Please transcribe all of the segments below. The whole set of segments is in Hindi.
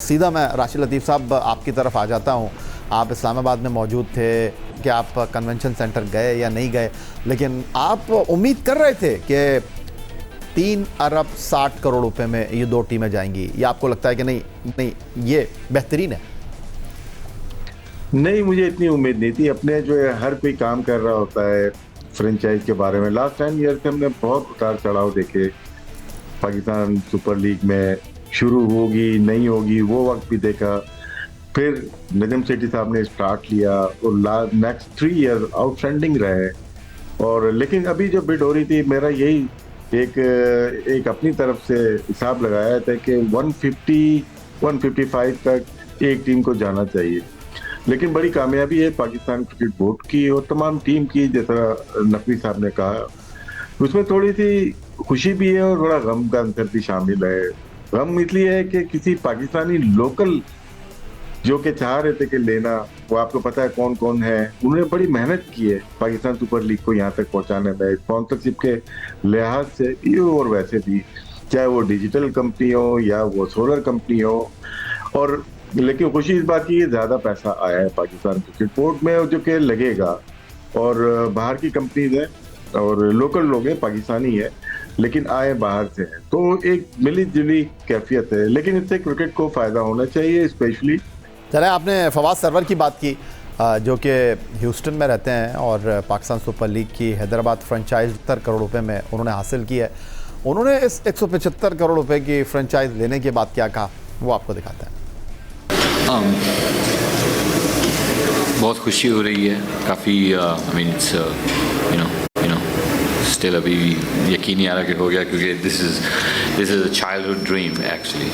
सीधा मैं राशिद लतीफ़ साहब आपकी तरफ आ जाता हूँ। आप इस्लामाबाद में मौजूद थे कि आप कन्वेंशन सेंटर गए या नहीं गए, लेकिन आप उम्मीद कर रहे थे कि 3 अरब 60 करोड़ रुपए में ये दो टीमें जाएंगी, या आपको लगता है कि नहीं ये बेहतरीन है? नहीं, मुझे इतनी उम्मीद नहीं थी। अपने जो है हर कोई काम कर रहा होता है फ्रेंचाइज के बारे में। लास्ट 10 ईयर से हमने बहुत उतार चढ़ाव देखे। पाकिस्तान सुपर लीग में शुरू होगी नहीं होगी वो वक्त भी देखा। फिर नजम सेठी साहब ने स्टार्ट लिया और नेक्स्ट 3 ईयर आउटस्टैंडिंग रहे। और लेकिन अभी जो बिड हो रही थी, मेरा यही एक अपनी तरफ से हिसाब लगाया था कि 150-155 तक एक टीम को जाना चाहिए। लेकिन बड़ी कामयाबी है पाकिस्तान क्रिकेट बोर्ड की और तमाम टीम की, जैसा नकवी साहब ने कहा। उसमें थोड़ी सी खुशी भी है और बड़ा गम का अंतर भी शामिल है। गम इसलिए है कि किसी पाकिस्तानी लोकल जो कि चाह रहे थे कि लेना, वो आपको पता है कौन कौन है, उन्होंने बड़ी मेहनत की है पाकिस्तान सुपर लीग को यहाँ तक पहुंचाने में, स्पॉन्सरशिप के लिहाज से और वैसे भी, चाहे वो डिजिटल कंपनी हो या वो सोलर कंपनी हो। और लेकिन खुशी इस बात की ज्यादा पैसा आया है पाकिस्तान क्रिकेट बोर्ड में जो कि लगेगा। और बाहर की कंपनीज है और लोकल लोग हैं, पाकिस्तानी है लेकिन आए बाहर से हैं, तो एक मिली जुली कैफियत है। लेकिन इससे क्रिकेट को फायदा होना चाहिए स्पेशली। चले, आपने फवाद सरवर की बात की जो कि ह्यूस्टन में रहते हैं और पाकिस्तान सुपर लीग की हैदराबाद फ्रेंचाइज 70 करोड़ रुपए में उन्होंने हासिल की है। उन्होंने इस 175 करोड़ रुपए की फ्रेंचाइज लेने के बाद क्या कहा, वो आपको दिखाते हैं। बहुत खुशी हो रही है काफ़ी। I mean it's you know still अभी यकीन नहीं आ रहा कि हो गया, क्योंकि this is a childhood dream actually.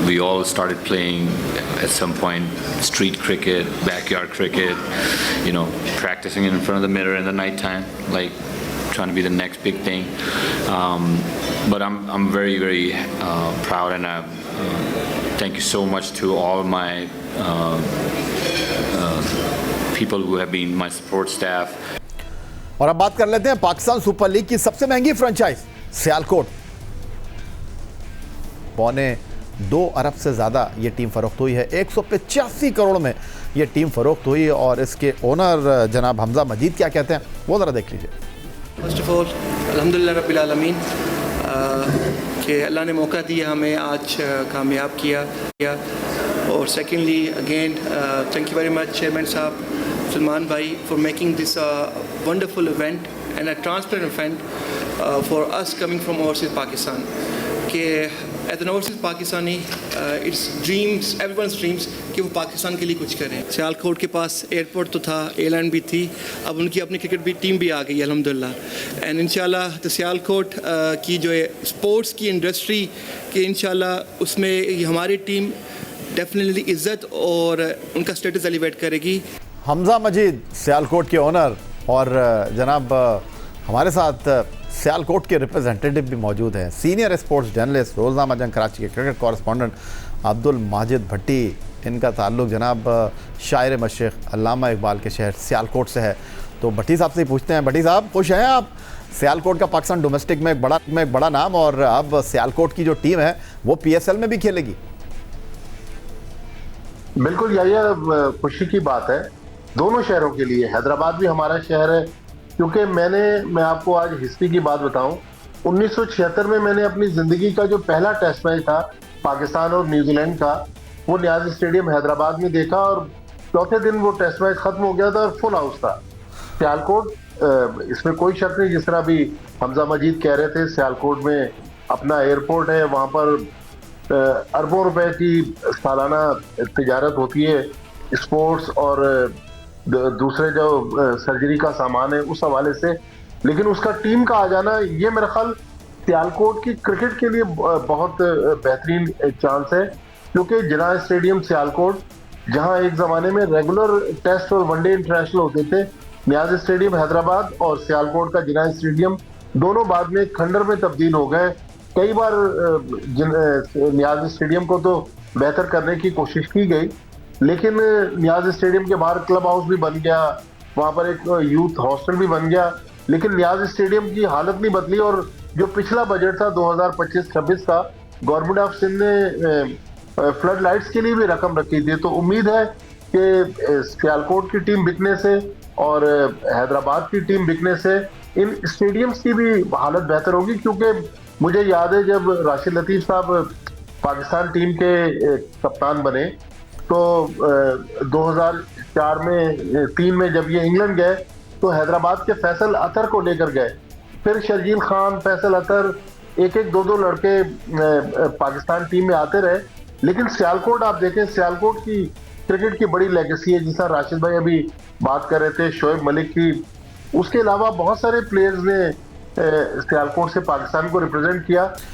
We all started playing at some point street cricket, backyard cricket, you know, practicing in front of the mirror in the night time, like trying to be the next big thing. But I'm very proud, and thank you so much to all my people who have been my support staff. और अब बात कर लेते हैं पाकिस्तान सुपर लीग की सबसे महंगी फ्रेंचाइज सियालकोट। 2.25 अरब से ज़्यादा ये टीम फ़रोख्त हुई है, 185 करोड़ में ये टीम फ़रोख्त हुई। और इसके ओनर जनाब हमजा मजीद क्या कहते हैं वो ज़रा देख लीजिए। फर्स्ट ऑफ ऑल अल्हम्दुलिल्लाह रब्बिल आलमीन कि अल्लाह ने मौका दिया हमें, आज कामयाब किया। और secondly again thank you very much chairman साहब सलमान भाई for making this wonderful event and a transparent event for us coming from overseas Pakistan. कि as an overseas Pakistani it's dreams, everyone's dreams कि वो पाकिस्तान के लिए कुछ करें। सियालकोट के पास एयरपोर्ट तो था, एयरलाइन भी थी, अब उनकी अपनी क्रिकेट भी टीम भी आ गई अल्हम्दुलिल्लाह। एंड इंशाल्लाह तो सियालकोट की जो है स्पोर्ट्स की इंडस्ट्री कि इंशाल्लाह उसमें हमारी टीम डेफिनेटली इज़्ज़त और उनका स्टेटस एलिवेट करेगी। हमजा मजीद सियालकोट के ओनर, और जनाब हमारे साथ सियालकोट के रिप्रेजेंटेटिव भी मौजूद हैं, सीनियर स्पोर्ट्स जर्नलिस्ट, रोज़नामा जंग कराची के क्रिकेट कॉरेस्पॉन्डेंट अब्दुल माजिद भट्टी। इनका ताल्लुक़ जनाब शायर मशरिक़ अल्लामा इकबाल के शहर सियालकोट से है। तो भट्टी साहब से पूछते हैं, भट्टी साहब खुश हैं आप? सियालकोट का पाकिस्तान डोमेस्टिक में एक बड़ा नाम, और अब सियालकोट की जो टीम है वो PSL में भी खेलेगी। बिल्कुल यही खुशी की बात है दोनों शहरों के लिए। हैदराबाद भी हमारा शहर है, क्योंकि मैं आपको आज हिस्ट्री की बात बताऊं, 1976 में मैंने अपनी ज़िंदगी का जो पहला टेस्ट मैच था पाकिस्तान और न्यूजीलैंड का, वो नियाज़ स्टेडियम हैदराबाद में देखा। और चौथे दिन वो टेस्ट मैच ख़त्म हो गया था और फुल हाउस था। सियालकोट, इसमें कोई शक नहीं, जिस तरह भी हमजा मजीद कह रहे थे, सियालकोट में अपना एयरपोर्ट है, वहाँ पर अरबों रुपए की सालाना तिजारत होती है स्पोर्ट्स और दूसरे जो सर्जरी का सामान है उस हवाले से। लेकिन उसका टीम का आ जाना, ये मेरा ख्याल सियालकोट की क्रिकेट के लिए बहुत बेहतरीन चांस है, क्योंकि जिना स्टेडियम सियालकोट, जहां एक ज़माने में रेगुलर टेस्ट और वनडे इंटरनेशनल होते थे, नियाज़ स्टेडियम हैदराबाद और सियालकोट का जिना स्टेडियम दोनों बाद में खंडर में तब्दील हो गए। कई बार नियाज़ स्टेडियम को तो बेहतर करने की कोशिश की गई, लेकिन नियाज़ स्टेडियम के बाहर क्लब हाउस भी बन गया, वहाँ पर एक यूथ हॉस्टल भी बन गया, लेकिन नियाज़ स्टेडियम की हालत नहीं बदली। और जो पिछला बजट था 2025-26 का, गवर्नमेंट ऑफ सिंध ने फ्लड लाइट्स के लिए भी रकम रखी थी। तो उम्मीद है कि सियालकोट की टीम बिकने से और हैदराबाद की टीम बिकने से इन स्टेडियम्स की भी हालत बेहतर होगी, क्योंकि मुझे याद है जब राशिद लतीफ साहब पाकिस्तान टीम के कप्तान बने तो 2004 में 3 में जब ये इंग्लैंड गए तो हैदराबाद के फैसल अतर को लेकर गए। फिर शर्जील खान, फैसल अतर, एक एक दो लड़के पाकिस्तान टीम में आते रहे। लेकिन सियालकोट आप देखें, सियालकोट की क्रिकेट की बड़ी लेगेसी है, जिसका राशिद भाई अभी बात कर रहे थे शोएब मलिक की। उसके अलावा बहुत सारे प्लेयर्स ने सियालकोट से पाकिस्तान को रिप्रेजेंट किया।